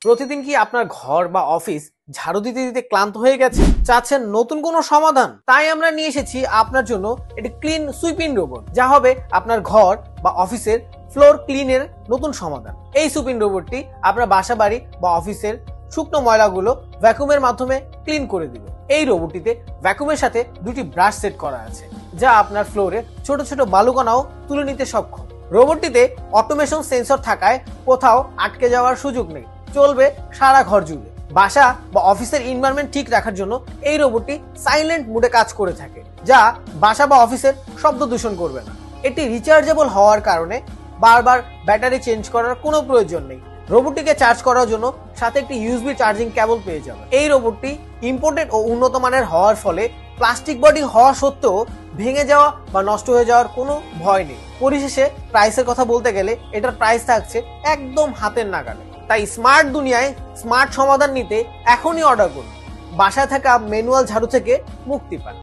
প্রতিদিন কি আপনার ঘর বা অফিস ঝাড়ু দিতে দিতে ক্লান্ত হয়ে গেছে? চাচ্ছেন নতুন কোনো সমাধান? তাই আমরা নিয়ে এসেছি আপনার জন্য একটি ক্লিন সুইপিং রোবট, যা হবে আপনার ঘর বা অফিসের ফ্লোর ক্লিনের নতুন সমাধান। এই সুইপিং রোবটটি আপনার বাসা বাড়ি বা অফিসের শুকনো ময়লাগুলো ভ্যাকুমের মাধ্যমে ক্লিন করে দিবে। এই রোবটটিতে ভ্যাকুমের সাথে দুটি ব্রাশ সেট করা আছে, যা আপনার ফ্লোরে ছোট ছোট বালুকণাও তুলে নিতে সক্ষম। রোবটটিতে অটোমেশন সেন্সর থাকায় কোথাও আটকে যাওয়ার সুযোগ নেই, চলবে সারা ঘর জুড়ে। বাসা বা অফিসের এনভায়রনমেন্ট ঠিক রাখার জন্য এই রোবটটি সাইলেন্ট মোডে কাজ করে থাকে, যা বাসা বা অফিসের শব্দ দূষণ করবে না। এটি রিচার্জেবল হওয়ার কারণে বারবার ব্যাটারি চেঞ্জ করার কোনো প্রয়োজন নেই। রোবটটিকে চার্জ করার জন্য সাথে একটি ইউএসবি চার্জিং কেবল পেয়ে যাবে। এই রোবটটি ইম্পোর্টেড ও উন্নত মানের হওয়ার ফলে প্লাস্টিক বডি হওয়া সত্ত্বেও ভেঙে যাওয়া বা নষ্ট হয়ে যাওয়ার কোনো ভয় নেই। পরিশেষে প্রাইসের কথা বলতে গেলে এটার প্রাইস থাকছে একদম হাতের নাগালে। তাই স্মার্ট দুনিয়ায় স্মার্ট সমাধান নিতে এখনই অর্ডার করুন। বাসায় থাকা ম্যানুয়াল ঝাড়ু থেকে মুক্তি পান।